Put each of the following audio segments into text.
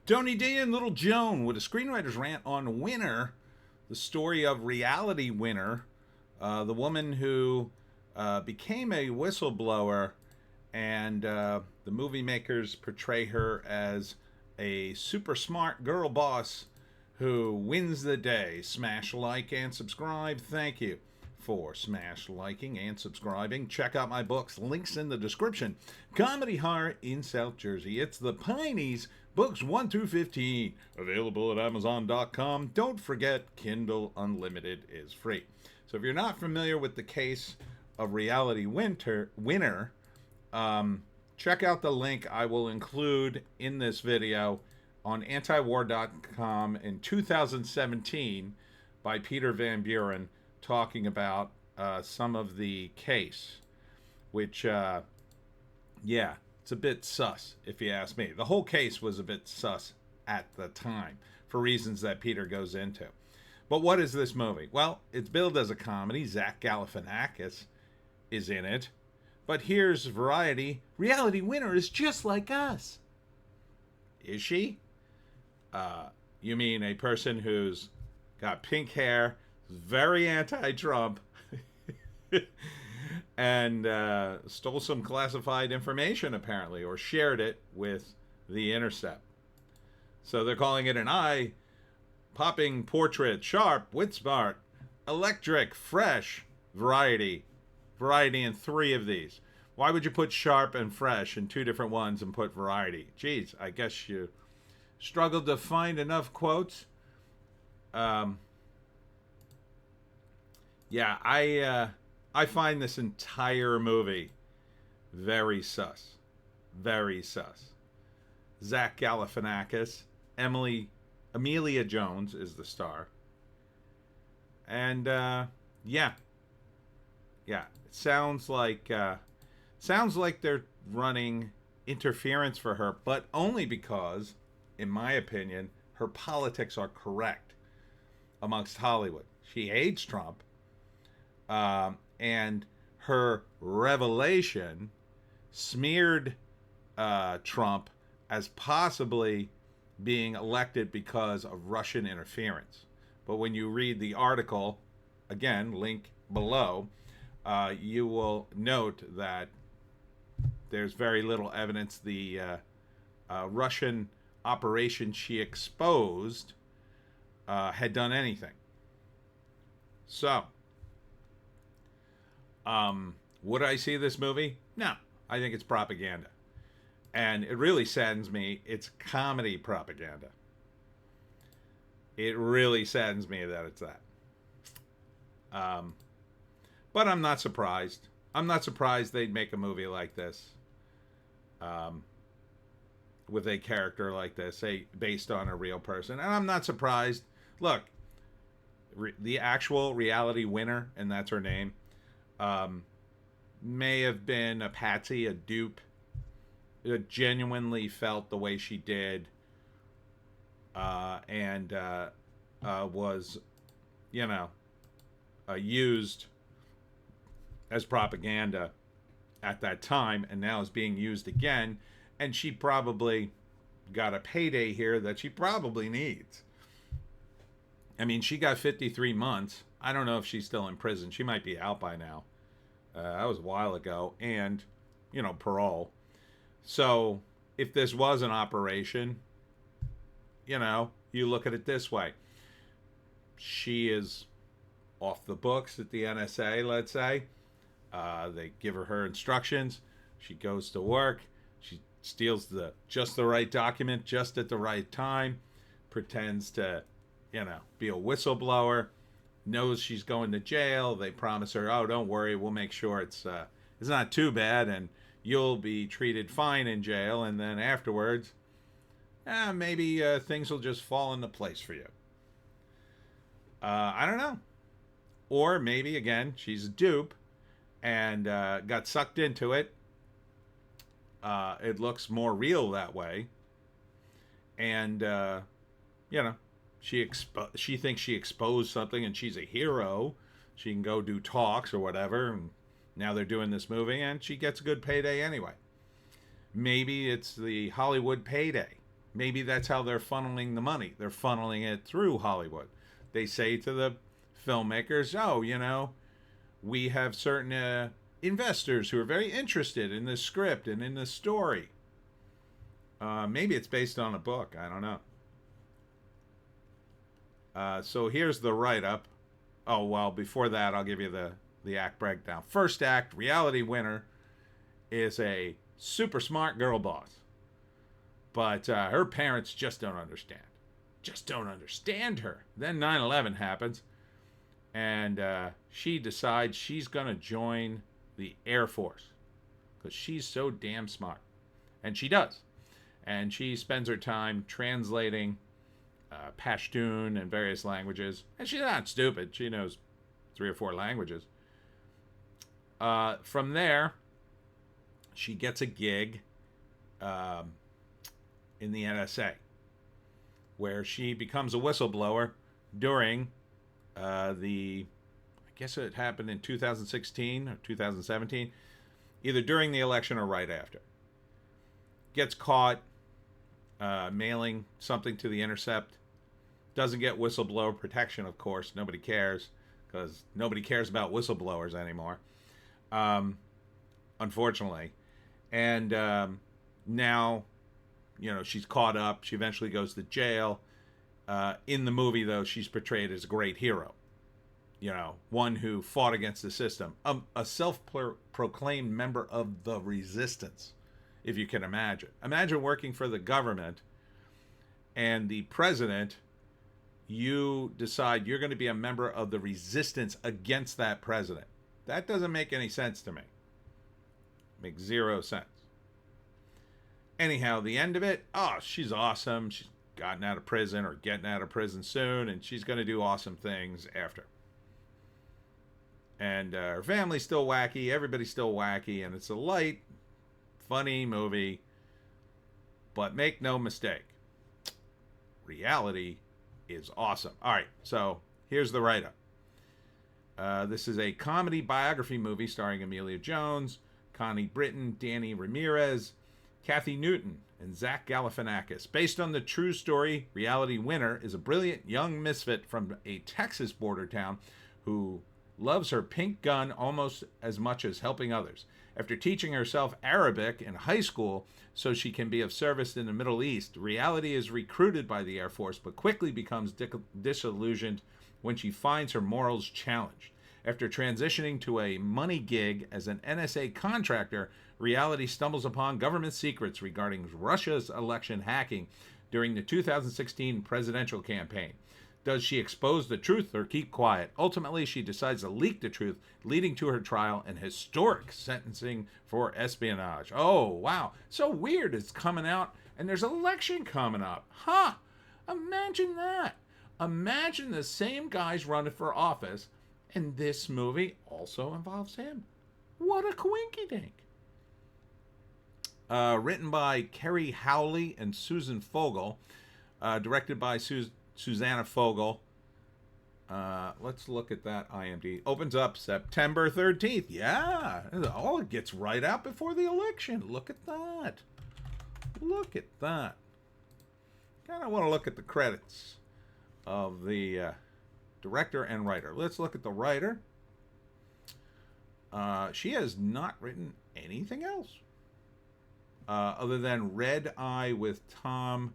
Tony D and Little Joan with a screenwriter's rant on Winner, the story of reality Winner, the woman who became a whistleblower, and the movie makers portray her as a super smart girl boss who wins the day. Smash like and subscribe. Thank you for smash liking and subscribing. Check out my books, links in the description. Comedy Horror in South Jersey. It's the Pineys, books 1 through 15, available at Amazon.com. Don't forget, Kindle Unlimited is free. So if you're not familiar with the case of Reality Winner, check out the link I will include in this video on antiwar.com in 2017 by Peter Van Buren, talking about some of the case, which, yeah, it's a bit sus, if you ask me. The whole case was a bit sus at the time, for reasons that Peter goes into. But what is this movie? Well, it's billed as a comedy. Zach Galifianakis is in it. But here's variety. Reality Winner is just like us. Is she? You mean a person who's got pink hair, very anti-Trump, and stole some classified information, apparently, or shared it with the Intercept. So they're calling it an eye-popping portrait, sharp, wit-smart, electric, fresh, variety. Variety in 3 of these. Why would you put sharp and fresh in 2 different ones and put variety? Geez, I guess you struggled to find enough quotes. Yeah, I find this entire movie very sus. Very sus. Zach Galifianakis, Amelia Jones is the star. And yeah. Yeah, it sounds like they're running interference for her, but only because, in my opinion, her politics are correct amongst Hollywood. She hates Trump, and her revelation smeared Trump as possibly being elected because of Russian interference. But when you read the article, again, link below, you will note that there's very little evidence the Russian operation she exposed had done anything. So, would I see this movie? No, I think it's propaganda. And it really saddens me, it's comedy propaganda. It really saddens me that it's that. But I'm not surprised. I'm not surprised they'd make a movie like this, with a character like this, based on a real person. And I'm not surprised. Look, the actual Reality Winner, and that's her name, may have been a patsy, a dupe, that genuinely felt the way she did, and was, used as propaganda at that time, and now is being used again, and she probably got a payday here that she probably needs. I mean, she got 53 months. I don't know if she's still in prison. She might be out by now. That was a while ago. And, parole. So, if this was an operation, you look at it this way. She is off the books at the NSA, let's say. They give her instructions. She goes to work. She steals just the right document just at the right time. Pretends to, be a whistleblower. Knows she's going to jail. They promise her, oh, don't worry, we'll make sure it's not too bad, and you'll be treated fine in jail. And then afterwards, maybe things will just fall into place for you. I don't know. Or maybe, again, she's a dupe and got sucked into it. It looks more real that way. And, she thinks she exposed something and she's a hero. She can go do talks or whatever. And now they're doing this movie and she gets a good payday anyway. Maybe it's the Hollywood payday. Maybe that's how they're funneling the money. They're funneling it through Hollywood. They say to the filmmakers, oh, we have certain investors who are very interested in this script and in this story. Maybe it's based on a book. I don't know. So here's the write-up. Oh, well, before that, I'll give you the act breakdown. First act, reality winner, is a super smart girl boss. But her parents just don't understand. Just don't understand her. Then 9/11 happens, and she decides she's going to join the Air Force because she's so damn smart. And she does. And she spends her time translating Pashtun and various languages. And she's not stupid. She knows 3 or 4 languages. From there, she gets a gig in the NSA, where she becomes a whistleblower during I guess it happened in 2016 or 2017, either during the election or right after. Gets caught mailing something to the Intercept. Doesn't get whistleblower protection, of course. Nobody cares, because nobody cares about whistleblowers anymore, unfortunately. And now, she's caught up. She eventually goes to jail. In the movie, though, she's portrayed as a great hero. One who fought against the system. A self-proclaimed member of the resistance, if you can imagine. Imagine working for the government, and the president, you decide you're going to be a member of the resistance against that president. That doesn't make any sense to me. Makes 0 sense. Anyhow, the end of it, she's awesome. She's gotten out of prison or getting out of prison soon, and she's going to do awesome things after. And her family's still wacky. Everybody's still wacky, and it's a light, funny movie. But make no mistake, reality is awesome. All right, so here's the write-up. This is a comedy biography movie starring Emilia Jones, Connie Britton, Danny Ramirez, Kathy Newton, and Zach Galifianakis. Based on the true story, Reality Winner is a brilliant young misfit from a Texas border town who loves her pink gun almost as much as helping others. After teaching herself Arabic in high school so she can be of service in the Middle East, Reality is recruited by the Air Force but quickly becomes disillusioned when she finds her morals challenged. After transitioning to a money gig as an NSA contractor, Reality stumbles upon government secrets regarding Russia's election hacking during the 2016 presidential campaign. Does she expose the truth or keep quiet? Ultimately, she decides to leak the truth, leading to her trial and historic sentencing for espionage. Oh, wow. So weird. It's coming out, and there's an election coming up. Huh. Imagine that. Imagine the same guy's running for office, and this movie also involves him. What a coinky-dink. Written by Kerry Howley and Susan Fogel. Directed by Susanna Fogel. Let's look at that IMDb. Opens up September 13th. Yeah. Oh, it gets right out before the election. Look at that. Look at that. Kind of want to look at the credits of the director and writer. Let's look at the writer. She has not written anything else other than Red Eye with Tom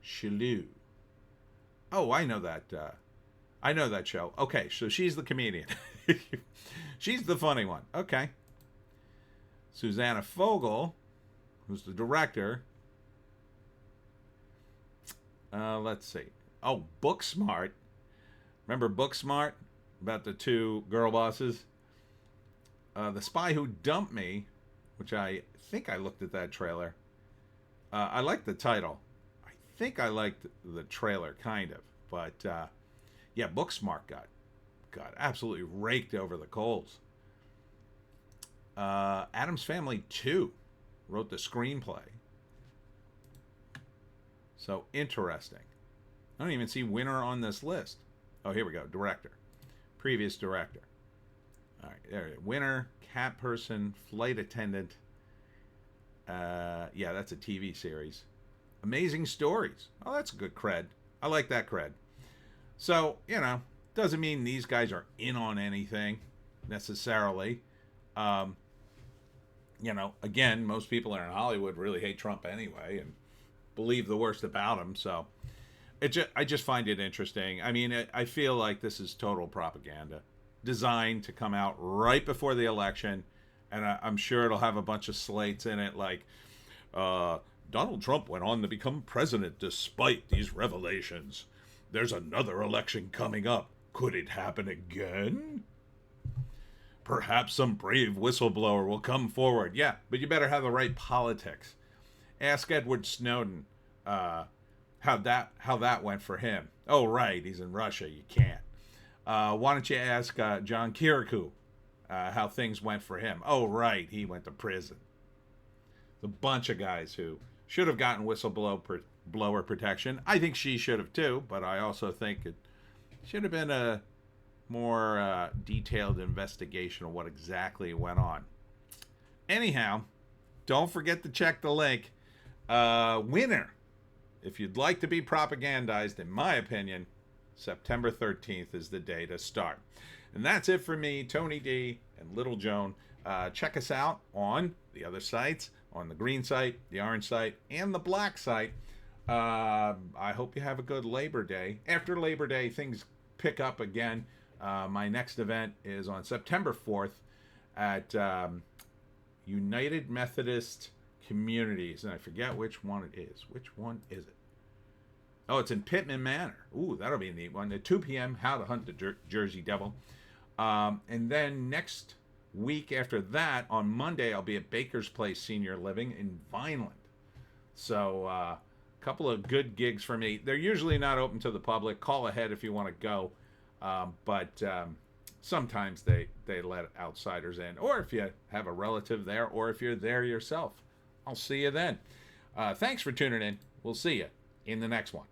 Shalhoub. Oh, I know that. I know that show. Okay, so she's the comedian. She's the funny one. Okay. Susanna Fogel, who's the director. Let's see. Oh, Booksmart. Remember Booksmart? About the 2 girl bosses? The Spy Who Dumped Me, which I think I looked at that trailer. I like the title. I think I liked the trailer, kind of. But, yeah, Booksmart got absolutely raked over the coals. Addams Family 2 wrote the screenplay. So, interesting. I don't even see winner on this list. Oh, here we go. Director. Previous director. All right, there. Winner, cat person, flight attendant. Yeah, that's a TV series. Amazing stories. Oh, that's a good cred. I like that cred. So, doesn't mean these guys are in on anything necessarily. Um, again, most people in Hollywood really hate Trump anyway and believe the worst about him. So I just find it interesting. I mean, I feel like this is total propaganda designed to come out right before the election. And I'm sure it'll have a bunch of slates in it like, Donald Trump went on to become president despite these revelations. There's another election coming up. Could it happen again? Perhaps some brave whistleblower will come forward. Yeah, but you better have the right politics. Ask Edward Snowden how that went for him. Oh, right, he's in Russia. You can't. Why don't you ask John Kirikou how things went for him? Oh, right, he went to prison. A bunch of guys who should have gotten whistleblower protection. I think she should have too, but I also think it should have been a more detailed investigation of what exactly went on. Anyhow, don't forget to check the link. Winner, if you'd like to be propagandized, in my opinion, September 13th is the day to start. And that's it for me, Tony D and Little Joan. Check us out on the other sites, on the green site, the orange site, and the black site. I hope you have a good Labor Day. After Labor Day, things pick up again. My next event is on September 4th at United Methodist Communities, and I forget which one it is. Which one is it? Oh, it's in Pittman Manor. Ooh, that'll be a neat one. At 2 p.m., How to Hunt the Jersey Devil. And then next week after that, on Monday, I'll be at Baker's Place Senior Living in Vineland. So a couple of good gigs for me. They're usually not open to the public. Call ahead if you want to go. But sometimes they let outsiders in. Or if you have a relative there, or if you're there yourself. I'll see you then. Thanks for tuning in. We'll see you in the next one.